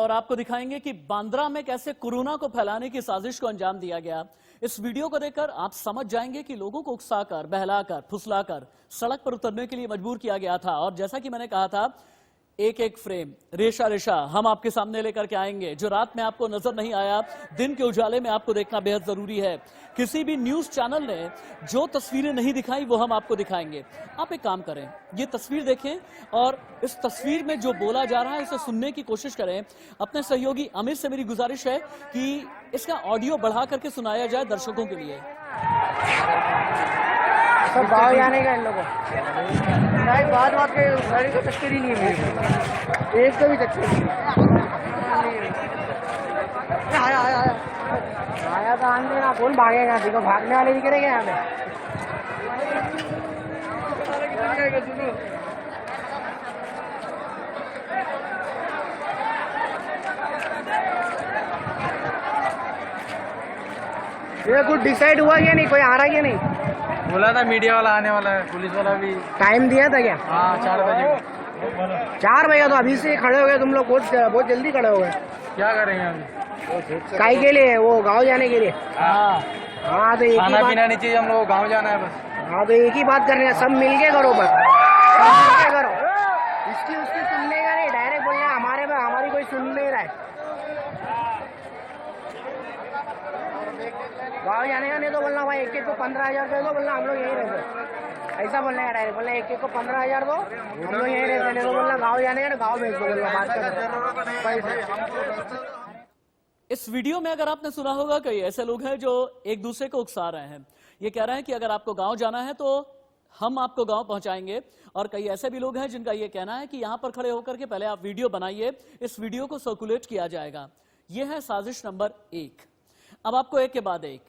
और आपको दिखाएंगे कि बांद्रा में कैसे कोरोना को फैलाने की साजिश को अंजाम दिया गया। इस वीडियो को देखकर आप समझ जाएंगे कि लोगों को उकसाकर, बहलाकर, फुसलाकर सड़क पर उतरने के लिए मजबूर किया गया था। और जैसा कि मैंने कहा था, एक एक फ्रेम, रेशा रेशा हम आपके सामने लेकर के आएंगे। जो रात में आपको नजर नहीं आया, दिन के उजाले में आपको देखना बेहद जरूरी है। किसी भी न्यूज चैनल ने जो तस्वीरें नहीं दिखाई वो हम आपको दिखाएंगे। आप एक काम करें, ये तस्वीर देखें और इस तस्वीर में जो बोला जा रहा है उसे सुनने की कोशिश करें। अपने सहयोगी आमिर से मेरी गुजारिश है कि इसका ऑडियो बढ़ा करके सुनाया जाए दर्शकों के लिए। सब गाँव जाने का इन लोगों बात के गाड़ी को चक्कर ही नहीं है मेरे को, एक तो भी चक्कर नहीं आया आया आया तो आने ना कौन भागेगा, देखो भागने वाले दिख रहे यहाँ पे। ये कुछ डिसाइड हुआ क्या नहीं, कोई आ रहा क्या नहीं? बोला था मीडिया वाला आने वाला है, पुलिस वाला भी। टाइम दिया था क्या? हाँ 4 बजे। 4 बजे तो अभी से खड़े हो गए तुम लोग, बहुत जल्दी खड़े हो गए। क्या करेंगे हम? काहे के लिए? वो गांव जाने के लिए। हाँ तो एक खाना पीना नहीं चाहिए, हम लोग गाँव जाना है बस। हाँ तो एक ही बात करनी है, सब मिलके करो बस, सब मिलके करो। इसकी उसकी सुनने का नहीं, डायरेक्ट बोलना है हमारे में, हमारी कोई सुन नहीं रहा है। गाँव जाने का नहीं तो बोलना भाई एक एक को 15,000 दे दो, बोलना हम लोग यहीं रहते। ऐसा बोलना है डायरेक्ट, बोलना एक एक को 15,000 दो, हम लोग यहीं रहते। नहीं तो बोलना गाँव जाने का ना गाँव भेज दो, बोलना बात कर। इस वीडियो में अगर आपने सुना होगा, कई ऐसे लोग हैं जो एक दूसरे को उकसा रहे हैं। ये कह रहे हैं कि अगर आपको गांव जाना है तो हम आपको गांव पहुंचाएंगे। और कई ऐसे भी लोग हैं जिनका ये कहना है कि यहां पर खड़े होकर के पहले आप वीडियो बनाइए, इस वीडियो को सर्कुलेट किया जाएगा। यह है साजिश नंबर 1। अब आपको एक के बाद एक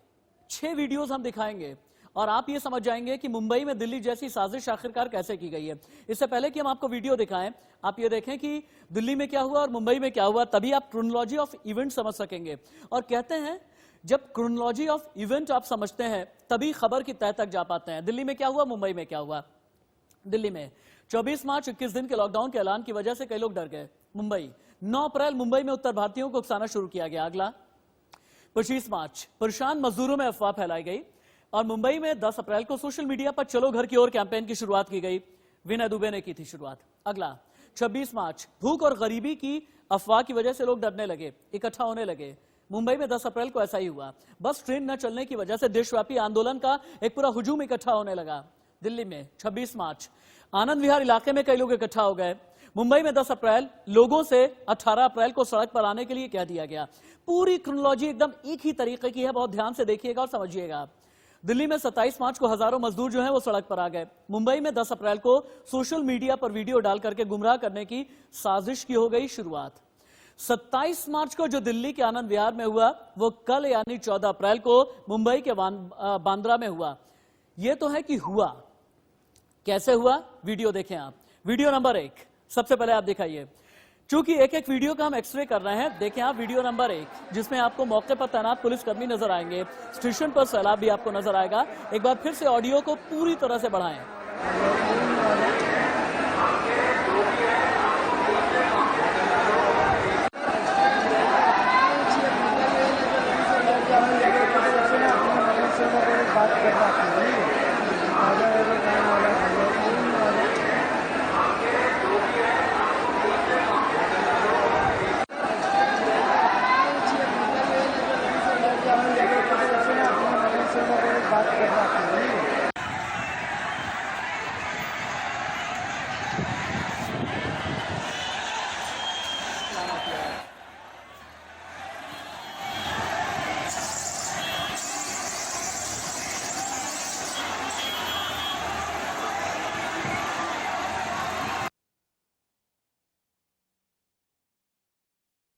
6 वीडियोस हम दिखाएंगे और आप ये समझ जाएंगे कि मुंबई में दिल्ली जैसी साजिश आखिरकार कैसे की गई है। इससे पहले कि हम आपको वीडियो दिखाएं, आप ये देखें कि दिल्ली में क्या हुआ और मुंबई में क्या हुआ, तभी आप क्रोनोलॉजी ऑफ इवेंट समझ सकेंगे। और कहते हैं जब क्रोनोलॉजी ऑफ इवेंट आप समझते हैं तभी खबर की तह तक जा पाते हैं। दिल्ली में क्या हुआ, मुंबई में क्या हुआ। दिल्ली में 24 मार्च 21 दिन के लॉकडाउन के ऐलान की वजह से कई लोग डर गए। मुंबई 9 अप्रैल मुंबई में उत्तर भारतीयों को उकसाना शुरू किया गया। अगला 25 मार्च परेशान मजदूरों में अफवाह फैलाई गई। और मुंबई में 10 अप्रैल को सोशल मीडिया पर चलो घर की ओर कैंपेन की शुरुआत की गई। विनय दुबे ने की थी शुरुआत। अगला 26 मार्च भूख और गरीबी की अफवाह की वजह से लोग डरने लगे, इकट्ठा होने लगे। मुंबई में 10 अप्रैल को ऐसा ही हुआ। बस ट्रेन न चलने की वजह से देशव्यापी आंदोलन का एक पूरा हुजूम इकट्ठा होने लगा। दिल्ली में 26 मार्च आनंद विहार इलाके में कई लोग इकट्ठा हो गए। मुंबई में 10 अप्रैल लोगों से 18 अप्रैल को सड़क पर आने के लिए कह दिया गया। पूरी क्रोनोलॉजी एकदम एक ही तरीके की है, बहुत ध्यान से देखिएगा और समझिएगा। दिल्ली में 27 मार्च को हजारों मजदूर जो हैं वो सड़क पर आ गए। मुंबई में 10 अप्रैल को सोशल मीडिया पर वीडियो डाल करके गुमराह करने की साजिश की हो गई शुरुआत। 27 मार्च को जो दिल्ली के आनंद विहार में हुआ वो कल यानी 14 अप्रैल को मुंबई के बांद्रा में हुआ। ये तो है कि हुआ, कैसे हुआ वीडियो देखें आप। वीडियो नंबर 1 सबसे पहले आप दिखाइए। चूंकि एक एक वीडियो का हम एक्सरे कर रहे हैं, देखें आप वीडियो नंबर 1 जिसमें आपको मौके पर तैनात पुलिसकर्मी नजर आएंगे, स्टेशन पर सैलाब भी आपको नजर आएगा। एक बार फिर से ऑडियो को पूरी तरह से बढ़ाएं।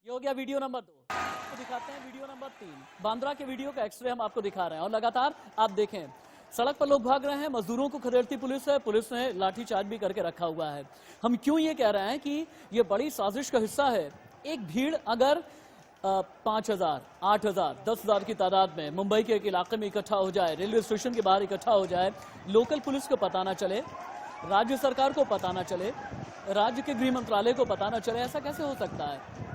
ये हो गया वीडियो नंबर 2। आपको दिखाते हैं वीडियो नंबर 3। बांद्रा के वीडियो का एक्सरे हम आपको दिखा रहे हैं और लगातार आप देखें सड़क पर लोग भाग रहे हैं, मजदूरों को खदेड़ती पुलिस है, पुलिस ने लाठीचार्ज भी करके रखा हुआ है। हम क्यों ये कह रहे हैं कि ये बड़ी साजिश का हिस्सा है। एक भीड़ अगर 5,000, 8,000, 10,000 की तादाद में मुंबई के एक इलाके में इकट्ठा हो जाए, रेलवे स्टेशन के बाहर इकट्ठा हो जाए, लोकल पुलिस को पता ना चले, राज्य सरकार को पता ना चले, राज्य के गृह मंत्रालय को पता ना चले, ऐसा कैसे हो सकता है।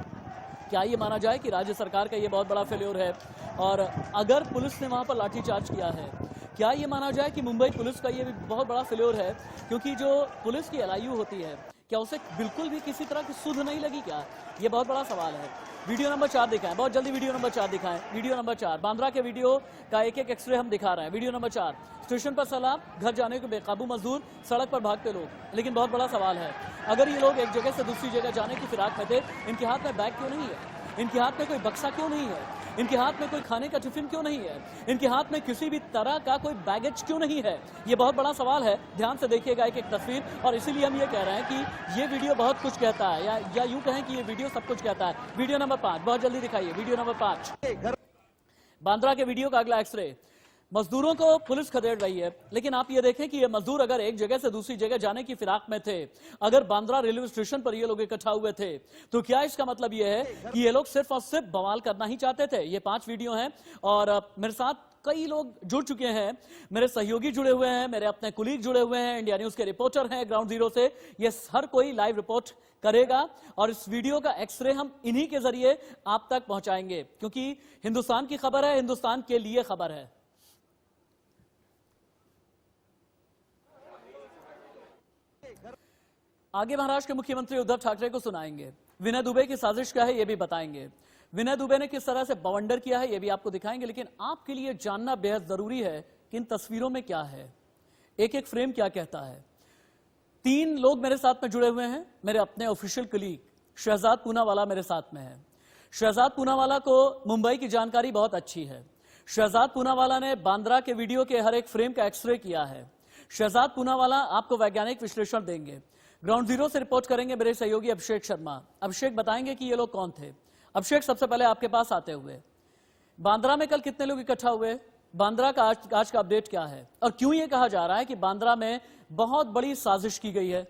क्या ये माना जाए कि राज्य सरकार का ये बहुत बड़ा फेल्योर है? और अगर पुलिस ने वहां पर लाठीचार्ज किया है, क्या ये माना जाए कि मुंबई पुलिस का ये भी बहुत बड़ा फेल्योर है? क्योंकि जो पुलिस की LIU होती है, क्या उसे बिल्कुल भी किसी तरह की सुध नहीं लगी क्या? ये बहुत बड़ा सवाल है। वीडियो नंबर 4 दिखाएं, बहुत जल्दी वीडियो नंबर 4 दिखाएं। वीडियो नंबर 4 बांद्रा के वीडियो का एक एक एक्सरे हम दिखा रहे हैं। वीडियो नंबर 4 स्टेशन पर सलाम, घर जाने के बेकाबू मजदूर, सड़क पर भागते लोग। लेकिन बहुत बड़ा सवाल है, अगर ये लोग एक जगह से दूसरी जगह जाने की फिराक में थे, इनके हाथ में बैग क्यों नहीं है? इनके हाथ में कोई बक्सा क्यों नहीं है? इनके हाथ में कोई खाने का टिफिन क्यों नहीं है? इनके हाथ में किसी भी तरह का कोई बैगेज क्यों नहीं है? ये बहुत बड़ा सवाल है। ध्यान से देखिएगा एक एक तस्वीर, और इसीलिए हम ये कह रहे हैं कि ये वीडियो बहुत कुछ कहता है, या यूं कहें कि ये वीडियो सब कुछ कहता है। वीडियो नंबर 5 बहुत जल्दी दिखाइए। वीडियो नंबर 5 बांद्रा के वीडियो का अगला एक्सरे। मजदूरों को पुलिस खदेड़ रही है, लेकिन आप ये देखें कि ये मजदूर अगर एक जगह से दूसरी जगह जाने की फिराक में थे, अगर बांद्रा रेलवे स्टेशन पर ये लोग इकट्ठा हुए थे, तो क्या इसका मतलब ये है कि ये लोग सिर्फ और सिर्फ बवाल करना ही चाहते थे? ये 5 वीडियो हैं और मेरे साथ कई लोग जुड़ चुके हैं, मेरे सहयोगी जुड़े हुए हैं, मेरे अपने कुलीग जुड़े हुए हैं, इंडिया न्यूज के रिपोर्टर हैं ग्राउंड जीरो से। ये हर कोई लाइव रिपोर्ट करेगा और इस वीडियो का एक्सरे हम इन्हीं के जरिए आप तक पहुंचाएंगे, क्योंकि हिंदुस्तान की खबर है, हिंदुस्तान के लिए खबर है। आगे महाराष्ट्र के मुख्यमंत्री उद्धव ठाकरे को सुनाएंगे। विनय दुबे की साजिश क्या है ये भी बताएंगे। विनय दुबे ने किस तरह से बवंडर किया है ये भी आपको दिखाएंगे। लेकिन आपके लिए जानना बेहद जरूरी है कि इन तस्वीरों में क्या है, एक एक फ्रेम क्या कहता है। 3 लोग मेरे साथ में जुड़े हुए हैं, मेरे अपने ऑफिशियल कलीग। शहजाद पूनावाला मेरे साथ में है। शहजाद पूनावाला को मुंबई की जानकारी बहुत अच्छी है। शहजाद पूनावाला ने बांद्रा के वीडियो के हर एक फ्रेम का एक्सरे किया है। शहजाद पूनावाला आपको वैज्ञानिक विश्लेषण देंगे। ग्राउंड जीरो से रिपोर्ट करेंगे मेरे सहयोगी अभिषेक शर्मा। अभिषेक बताएंगे कि ये लोग कौन थे। अभिषेक, सबसे पहले आपके पास आते हुए, बांद्रा में कल कितने लोग इकट्ठा हुए? बांद्रा का आज का अपडेट क्या है, और क्यों ये कहा जा रहा है कि बांद्रा में बहुत बड़ी साजिश की गई है?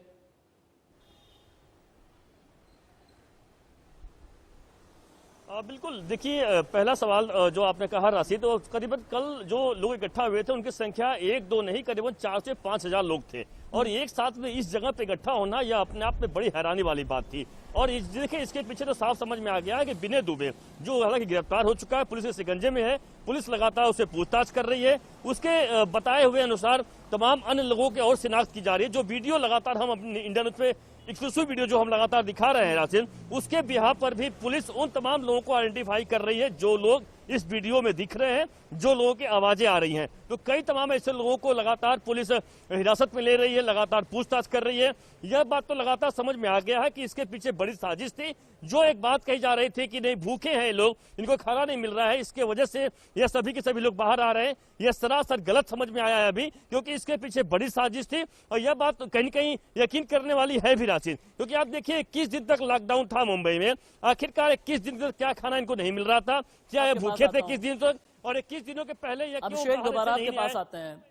बिल्कुल, देखिए पहला सवाल जो आपने कहा राशि, तो करीबन कल जो लोग इकट्ठा हुए थे उनकी संख्या 1-2 नहीं, करीबन 4 से 5 हजार लोग थे। और एक साथ में इस जगह पे इकट्ठा होना यह अपने आप में बड़ी हैरानी वाली बात थी। और देखिए इसके पीछे तो साफ समझ में आ गया है कि विनय दुबे, जो हालांकि गिरफ्तार हो चुका है, पुलिस के शिकंजे में है, पुलिस लगातार उसे पूछताछ कर रही है। उसके बताए हुए अनुसार तमाम अन्य लोगों की और शिनाख्त की जा रही है। जो वीडियो लगातार हम अपने इंडिया न्यूज पे एक्सक्लूसिव वीडियो जो हम लगातार दिखा रहे हैं राशिद, उसके बिहार पर भी पुलिस उन तमाम लोगों को आइडेंटिफाई कर रही है जो लोग इस वीडियो में दिख रहे हैं, जो लोगों की आवाजें आ रही हैं। तो कई तमाम ऐसे लोगों को लगातार पुलिस हिरासत में ले रही है, लगातार पूछताछ कर रही है। यह बात तो लगातार समझ में आ गया है कि इसके पीछे बड़ी साजिश थी। जो एक बात कही जा रही थी कि नहीं भूखे हैं लोग, इनको खाना नहीं मिल रहा है, इसके वजह से यह सभी के सभी लोग बाहर आ रहे हैं, यह सरासर गलत समझ में आया है अभी, क्योंकि इसके पीछे बड़ी साजिश थी। और यह बात कहीं न कहीं यकीन करने वाली है भी राशिद, क्योंकि आप देखिए 21 दिन तक लॉकडाउन था मुंबई में। आखिरकार 21 दिन तक क्या खाना इनको नहीं मिल रहा था, क्या ये भूखे थे 21 दिन तक, और 21 दिनों के पहले ये अभिषेक दोबारा आपके पास आते हैं।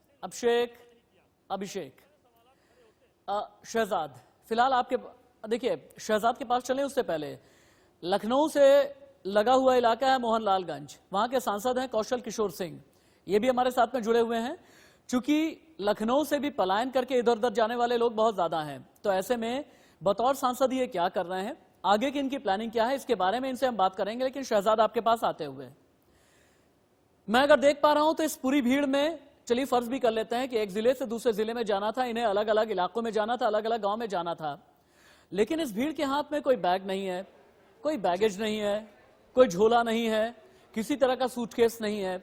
अभिषेक शहजाद, फिलहाल आपके देखिए शहजाद के पास चले, उससे पहले लखनऊ से लगा हुआ इलाका है मोहनलालगंज, वहां के सांसद हैं कौशल किशोर सिंह, ये भी हमारे साथ में जुड़े हुए हैं। चूंकि लखनऊ से भी पलायन करके इधर उधर जाने वाले लोग बहुत ज्यादा हैं, तो ऐसे में बतौर सांसद ये क्या कर रहे हैं, आगे की इनकी प्लानिंग क्या है, इसके बारे में इनसे हम बात करेंगे। लेकिन शहजाद आपके पास आते हुए, मैं अगर देख पा रहा हूं तो इस पूरी भीड़ में, चलिए फर्ज भी कर लेते हैं कि एक जिले से दूसरे जिले में जाना था, इन्हें अलग अलग इलाकों में जाना था, अलग अलग गांव में जाना था, लेकिन इस भीड़ के हाथ में कोई बैग नहीं है, कोई बैगेज नहीं है, कोई झोला नहीं है, किसी तरह का सूटकेस नहीं है।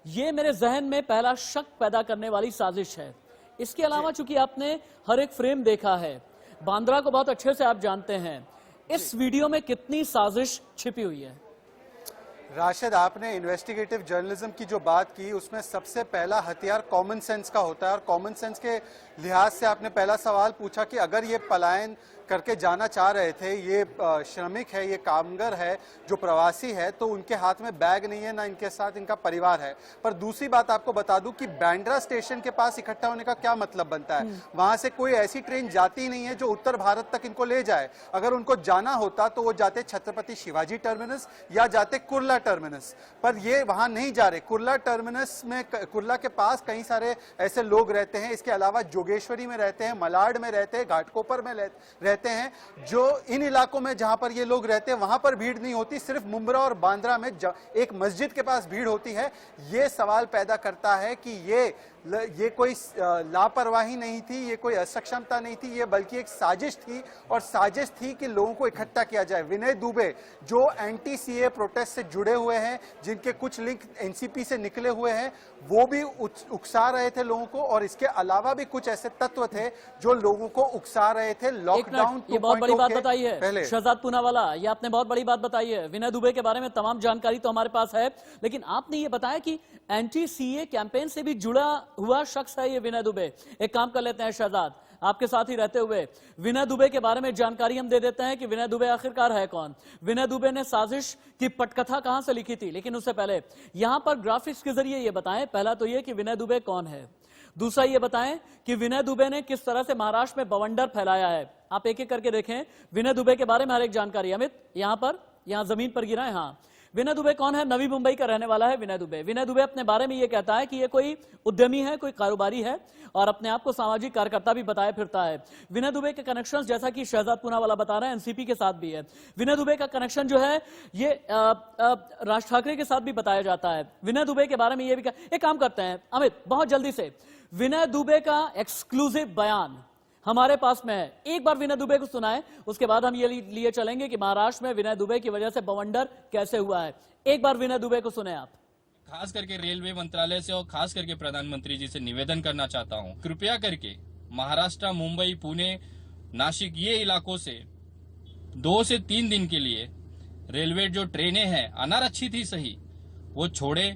ये मेरे जहन में पहला शक पैदा करने वाली साजिश है। इसके अलावा चूंकि आपने हर एक फ्रेम देखा है, बांद्रा को बहुत अच्छे से आप जानते हैं, इस वीडियो में कितनी साजिश छिपी हुई है? राशिद, आपने इन्वेस्टिगेटिव जर्नलिज्म की जो बात की, उसमें सबसे पहला हथियार कॉमन सेंस का होता है। और कॉमन सेंस के लिहाज से आपने पहला सवाल पूछा कि अगर ये पलायन करके जाना चाह रहे थे, ये श्रमिक है, ये कामगार है, जो प्रवासी है, तो उनके हाथ में बैग नहीं है, ना इनके साथ इनका परिवार है। पर दूसरी बात आपको बता दूं कि बांद्रा स्टेशन के पास इकट्ठा होने का क्या मतलब बनता है? वहां से कोई ऐसी ट्रेन जाती नहीं है जो उत्तर भारत तक इनको ले जाए। अगर उनको जाना होता तो वो जाते छत्रपति शिवाजी टर्मिनस या जाते कुर्ला टर्मिनस, पर ये वहां नहीं जा रहे। कुर्ला टर्मिनस में, कुर्ला के पास कई सारे ऐसे लोग रहते हैं, इसके अलावा जोगेश्वरी में रहते हैं, मलाड में रहते हैं, घाटकोपर में रहते कहते हैं जो इन इलाकों में जहां पर ये लोग रहते हैं वहां पर भीड़ नहीं होती, सिर्फ मुंब्रा और बांद्रा में एक मस्जिद के पास भीड़ होती है। ये सवाल पैदा करता है कि ये कोई लापरवाही नहीं थी, ये कोई असक्षमता नहीं थी, ये बल्कि एक साजिश थी, और साजिश थी कि लोगों को इकट्ठा किया जाए। विनय दुबे जो एंटी सीए प्रोटेस्ट से जुड़े हुए हैं, जिनके कुछ लिंक एनसीपी से निकले हुए हैं, वो भी उकसा रहे थे लोगों को, और इसके अलावा भी कुछ ऐसे तत्व थे जो लोगों को उकसा रहे थे लॉकडाउन। ये बहुत बड़ी बात बताई है पहले शहजाद पूनावाला, ये आपने बहुत बड़ी बात बताई है। विनय दुबे के बारे में तमाम जानकारी तो हमारे पास है, लेकिन आपने ये बताया कि एंटी सीए कैंपेन से भी जुड़ा हुआ शख्स है ये विनय दुबे। एक काम कर लेते हैं शहजाद, आपके साथ ही रहते हुए विनय दुबे के बारे में जानकारी हम दे देते हैं कि विनय दुबे आखिरकार है कौन। विनय दुबे ने साजिश की पटकथा कहां से लिखी थी, लेकिन उससे पहले यहां पर ग्राफिक्स के जरिए ये बताएं, पहला तो ये कि विनय दुबे कौन है, दूसरा ये बताएं कि विनय दुबे ने किस तरह से महाराष्ट्र में बवंडर फैलाया है। आप एक एक करके देखें विनय दुबे के बारे में हर एक जानकारी। अमित यहां जमीन पर गिरा है। हाँ, विनय दुबे कौन है? नवी मुंबई का रहने वाला है विनय दुबे। विनय दुबे अपने बारे में यह कहता है कि यह कोई उद्यमी है, कोई कारोबारी है, और अपने आप को सामाजिक कार्यकर्ता भी बताया फिरता है। विनय दुबे के कनेक्शंस, जैसा कि शहजाद पूनावाला बता रहे हैं, एनसीपी के साथ भी है। विनय दुबे का कनेक्शन जो है ये राज ठाकरे के साथ भी बताया जाता है। विनय दुबे के बारे में यह भी एक काम करते हैं अमित, बहुत जल्दी से विनय दुबे का एक्सक्लूसिव बयान हमारे पास में है, एक बार विनय दुबे को सुनाएं, उसके बाद हम ये लिए चलेंगे कि महाराष्ट्र में विनय दुबे की वजह से बवंडर कैसे हुआ है। एक बार विनय दुबे को सुने आप। खास करके रेलवे मंत्रालय से और खास करके प्रधानमंत्री जी से निवेदन करना चाहता हूं, कृपया करके महाराष्ट्र, मुंबई, पुणे, नासिक ये इलाकों से 2 से 3 दिन के लिए रेलवे जो ट्रेनें हैं अनारक्षित ही सही वो छोड़े,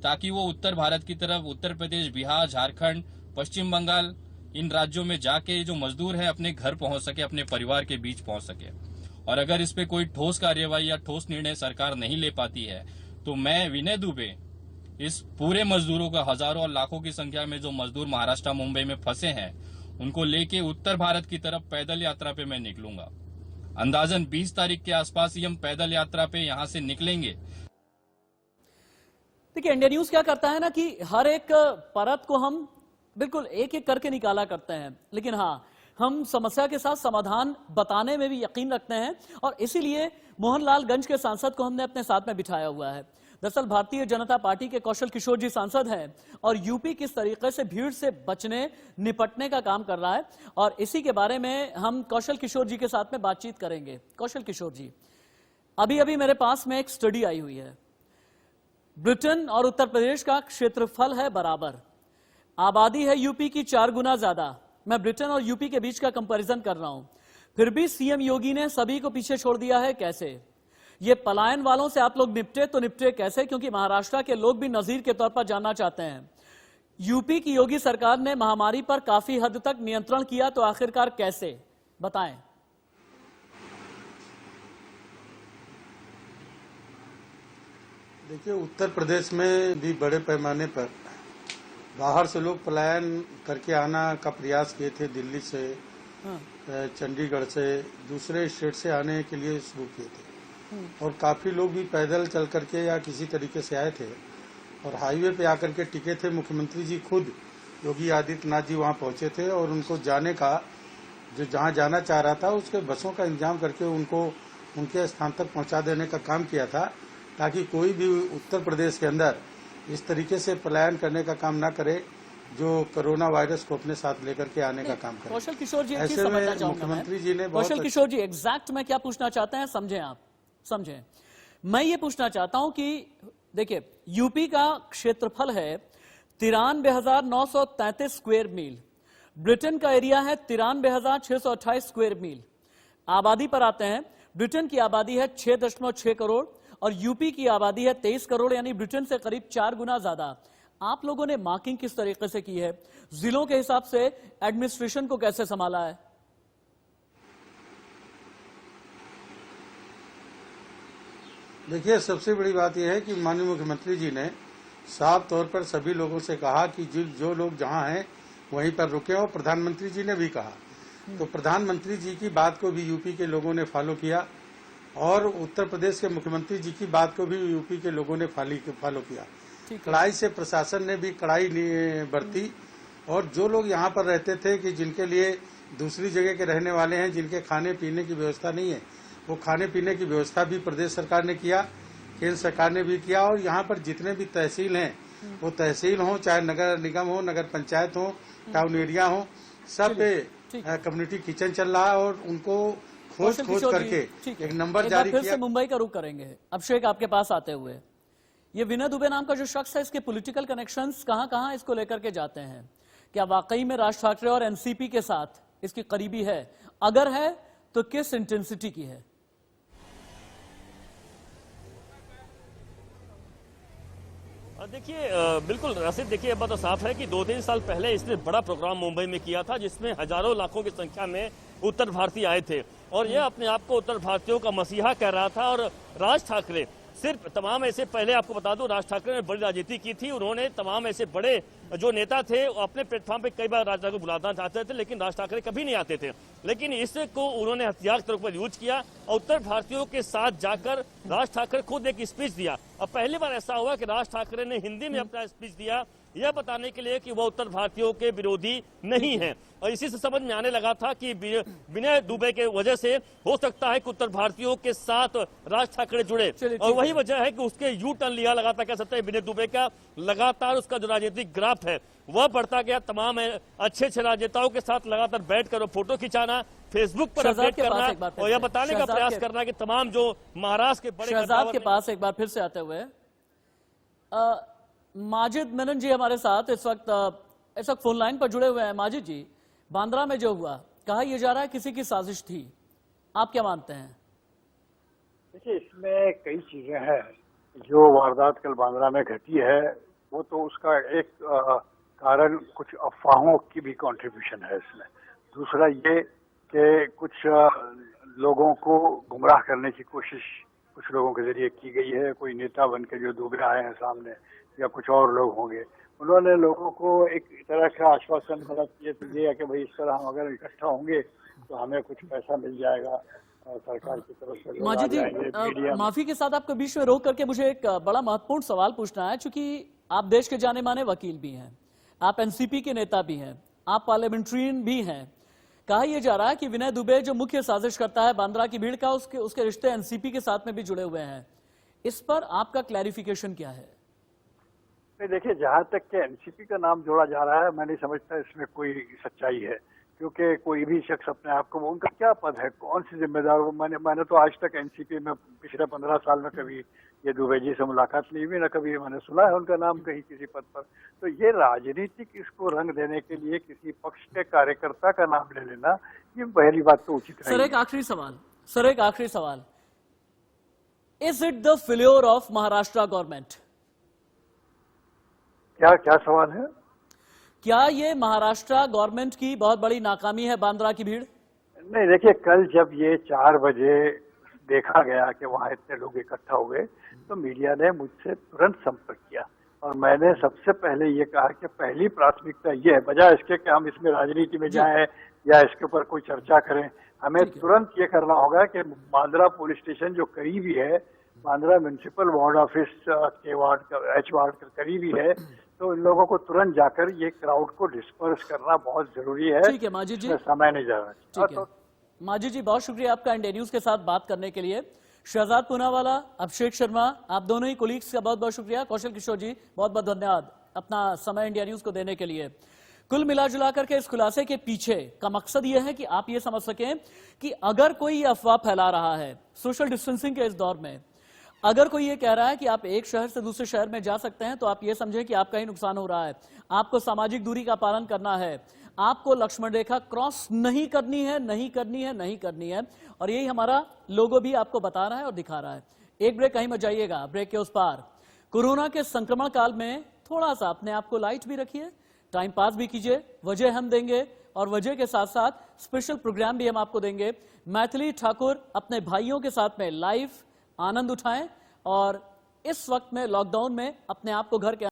ताकि वो उत्तर भारत की तरफ, उत्तर प्रदेश, बिहार, झारखंड, पश्चिम बंगाल, इन राज्यों में जाके जो मजदूर हैं अपने घर पहुंच सके, अपने परिवार के बीच पहुंच सके। और अगर इस पे कोई ठोस कार्यवाही या ठोस निर्णय सरकार नहीं ले पाती है तो मैं विनय दुबे इस पूरे मजदूरों का, हजारों और लाखों की संख्या में जो मजदूर महाराष्ट्र, मुंबई में फंसे हैं, उनको लेके उत्तर भारत की तरफ पैदल यात्रा पे मैं निकलूंगा। अंदाजन 20 तारीख के आसपास ही हम पैदल यात्रा पे यहां से निकलेंगे। देखिए, इंडिया न्यूज क्या करता है ना कि हर एक परत को हम बिल्कुल एक एक करके निकाला करते हैं, लेकिन हाँ, हम समस्या के साथ समाधान बताने में भी यकीन रखते हैं, और इसीलिए मोहनलालगंज के सांसद को हमने अपने साथ में बिठाया हुआ है। दरअसल भारतीय जनता पार्टी के कौशल किशोर जी सांसद हैं, और यूपी किस तरीके से भीड़ से बचने, निपटने का काम कर रहा है, और इसी के बारे में हम कौशल किशोर जी के साथ में बातचीत करेंगे। कौशल किशोर जी, अभी अभी मेरे पास में एक स्टडी आई हुई है, ब्रिटेन और उत्तर प्रदेश का क्षेत्रफल है बराबर, आबादी है यूपी की 4 गुना ज्यादा। मैं ब्रिटेन और यूपी के बीच का कंपैरिजन कर रहा हूं, फिर भी सीएम योगी ने सभी को पीछे छोड़ दिया है। कैसे? ये पलायन वालों से आप लोग निपटे तो निपटे कैसे? क्योंकि महाराष्ट्र के लोग भी नजीर के तौर पर जानना चाहते हैं। यूपी की योगी सरकार ने महामारी पर काफी हद तक नियंत्रण किया, तो आखिरकार कैसे? बताएं। देखिए, उत्तर प्रदेश में भी बड़े पैमाने पर बाहर से लोग पलायन करके आना का प्रयास किए थे। दिल्ली से, चंडीगढ़ से, दूसरे स्टेट से आने के लिए शुरू किए थे, और काफी लोग भी पैदल चल करके या किसी तरीके से आए थे और हाईवे पे आकर के टिके थे। मुख्यमंत्री जी खुद योगी आदित्यनाथ जी वहां पहुंचे थे और उनको जाने का, जो जहां जाना चाह रहा था उसके बसों का इंतजाम करके उनको उनके स्थान तक पहुंचा देने का काम किया था, ताकि कोई भी उत्तर प्रदेश के अंदर इस तरीके से पलायन करने का काम ना करे जो कोरोना वायरस को अपने साथ लेकर के आने का काम करे। कौशल किशोर जी, ऐसे में मुख्यमंत्री जी ने कौशल किशोर जी, एग्जैक्ट में क्या पूछना चाहते हैं समझें आप, समझें। मैं ये पूछना चाहता हूं कि देखिए, यूपी का क्षेत्रफल है 93,933 स्क्वायर मील, ब्रिटेन का एरिया है 93,628 स्क्वायर मील। आबादी पर आते हैं, ब्रिटेन की आबादी है 6.6 करोड़ और यूपी की आबादी है 23 करोड़, यानी ब्रिटेन से करीब 4 गुना ज्यादा। आप लोगों ने मार्किंग किस तरीके से की है? जिलों के हिसाब से एडमिनिस्ट्रेशन को कैसे संभाला है? देखिए, सबसे बड़ी बात यह है कि माननीय मुख्यमंत्री जी ने साफ तौर पर सभी लोगों से कहा कि जो लोग जहां हैं वहीं पर रुके, और प्रधानमंत्री जी ने भी कहा। तो प्रधानमंत्री जी की बात को भी यूपी के लोगों ने फॉलो किया और उत्तर प्रदेश के मुख्यमंत्री जी की बात को भी यूपी के लोगों ने फॉलो किया। कड़ाई से प्रशासन ने भी कड़ाई बरती, और जो लोग यहाँ पर रहते थे कि जिनके लिए दूसरी जगह के रहने वाले हैं जिनके खाने पीने की व्यवस्था नहीं है, वो खाने पीने की व्यवस्था भी प्रदेश सरकार ने किया, केंद्र सरकार ने भी किया। और यहाँ पर जितने भी तहसील हैं, वो तहसील हो, चाहे नगर निगम हो, नगर पंचायत हो, टाउन एरिया हो, सब पे कम्युनिटी किचन चल रहा है और उनको खोज करके एक नंबर जारी फिर किया। से मुंबई का रुख करेंगे। अभिषेक, आपके पास आते हुए, ये विनय दुबे नाम का जो शख्स है, इसके पॉलिटिकल कनेक्शंस कहां इसको लेकर के जाते हैं? क्या वाकई में राज ठाकरे और एनसीपी के साथ इसकी करीबी है? अगर है तो किस इंटेंसिटी की है? देखिए बिल्कुल रसीद, देखिए बात तो साफ है कि 2-3 साल पहले इसने बड़ा प्रोग्राम मुंबई में किया था जिसमें हजारों लाखों की संख्या में उत्तर भारतीय आए थे और यह अपने आप को उत्तर भारतीयों का मसीहा कह रहा था। और राज ठाकरे सिर्फ तमाम ऐसे, पहले आपको बता दूं, राज ठाकरे ने बड़ी राजनीति की थी। उन्होंने तमाम ऐसे बड़े जो नेता थे अपने प्लेटफॉर्म पे कई बार राज ठाकरे को बुलाना चाहते थे, लेकिन राज ठाकरे कभी नहीं आते थे। लेकिन इसको उन्होंने हथियार के तौर पर यूज किया और उत्तर भारतीयों के साथ जाकर राज ठाकरे खुद एक स्पीच दिया। अब पहली बार ऐसा हुआ कि राज ठाकरे ने हिंदी में अपना स्पीच दिया, यह बताने के लिए कि वह उत्तर भारतीयों के विरोधी नहीं है। और इसी से समझ में आने लगा था कि विनय दुबे के वजह से हो सकता है कि उत्तर भारतीयों के साथ राज ठाकरे जुड़े, और वही वजह है कि उसके यू टर्न लिया लगातार, कह सकते हैं विनय दुबे का लगातार उसका जो राजनीतिक ग्राफ है वह बढ़ता गया। तमाम अच्छे राजनेताओं के साथ लगातार बैठकर फोटो खिंचाना, फेसबुक पर अपडेट करना और यह बताने का प्रयास करना कि तमाम जो महाराष्ट्र के बड़े शहजाद के पास एक बार फिर से आते हुए, माजिद मेनन जी हमारे साथ इस वक्त फोन लाइन पर जुड़े हुए हैं। माजिद जी, बांद्रा में जो हुआ, कहा यह जा रहा है किसी की साजिश थी, आप क्या मानते हैं? देखिए, इसमें कई चीजें हैं। जो वारदात कल बांद्रा में घटी है वो तो उसका एक कारण कुछ अफवाहों की भी कंट्रीब्यूशन है इसमें। दूसरा ये कि कुछ लोगों को गुमराह करने की कोशिश कुछ लोगों के जरिए की गई है। कोई नेता बन के जो दुबे आए हैं सामने, या कुछ और लोग होंगे, उन्होंने लोगों को एक तरह का आश्वासन दिया कि भाई इस तरह हम अगर इकट्ठा होंगे तो हमें कुछ पैसा मिल जाएगा सरकार की तरफ से। माजिद जी, माफी के साथ आपको बीच में रोक करके मुझे एक बड़ा महत्वपूर्ण सवाल पूछना है, चूंकि आप देश के जाने माने वकील भी हैं, आप एनसीपी के नेता भी हैं, आप पार्लियामेंट्रियन भी हैं। कहा यह जा रहा है कि विनय दुबे जो मुख्य साजिश करता है बांद्रा की भीड़ का, उसके रिश्ते एनसीपी के साथ में भी जुड़े हुए हैं। इस पर आपका क्लैरिफिकेशन क्या है? नहीं, देखिए, जहाँ तक के एनसीपी का नाम जोड़ा जा रहा है, मैं नहीं समझता इसमें कोई सच्चाई है, क्योंकि कोई भी शख्स अपने आप को, उनका क्या पद है, कौन सी जिम्मेदार हो। मैंने तो आज तक एनसीपी में पिछले 15 साल में कभी ये दुबे जी से मुलाकात नहीं हुई, न कभी मैंने सुना है उनका नाम कहीं किसी पद पर। तो ये राजनीतिक इसको रंग देने के लिए किसी पक्ष के कार्यकर्ता का नाम ले लेना, ये पहली बात तो उचित है। सर एक आखिरी सवाल, is it the failure of Maharashtra government? क्या सवाल है? क्या ये महाराष्ट्र गवर्नमेंट की बहुत बड़ी नाकामी है बांद्रा की भीड़? नहीं, देखिए, कल जब ये 4 बजे देखा गया कि वहाँ इतने लोग इकट्ठा हुए, तो मीडिया ने मुझसे तुरंत संपर्क किया और मैंने सबसे पहले ये कहा कि पहली प्राथमिकता ये है, बजाय इसके कि हम इसमें राजनीति में जाएं या इसके ऊपर कोई चर्चा करें, हमें तुरंत ये करना होगा कि बांद्रा पुलिस स्टेशन जो करीबी है, बांद्रा म्युनिसिपल वार्ड ऑफिस के एच वार्ड का करीबी है, तो इन लोगों को तुरंत जाकर ये क्राउड को डिस्पर्स करना बहुत जरूरी है। ठीक है माजिद जी, समय नहीं जा रहा। ठीक है माजिद जी, बहुत शुक्रिया आपका इंडिया न्यूज के साथ बात करने के लिए। शहजाद पूनावाला, अभिषेक शर्मा, आप दोनों ही कोलीग्स का बहुत बहुत शुक्रिया। कौशल किशोर जी, बहुत बहुत धन्यवाद अपना समय इंडिया न्यूज को देने के लिए। कुल मिलाजुला करके इस खुलासे के पीछे का मकसद यह है कि आप ये समझ सकें कि अगर कोई अफवाह फैला रहा है सोशल डिस्टेंसिंग के इस दौर में, अगर कोई ये कह रहा है कि आप एक शहर से दूसरे शहर में जा सकते हैं, तो आप ये समझें कि आपका ही नुकसान हो रहा है। आपको सामाजिक दूरी का पालन करना है, आपको लक्ष्मण रेखा क्रॉस नहीं करनी है। और यही हमारा लोगो भी आपको बता रहा है और दिखा रहा है। एक ब्रेक, कहीं मत जाइएगा, ब्रेक के उस पार। कोरोना के संक्रमण काल में थोड़ा सा अपने आप को लाइट भी रखिए, टाइम पास भी कीजिए, वजह हम देंगे और वजह के साथ साथ स्पेशल प्रोग्राम भी हम आपको देंगे। मैथिली ठाकुर अपने भाइयों के साथ में लाइव आनंद उठाएं और इस वक्त में लॉकडाउन में अपने आप को घर के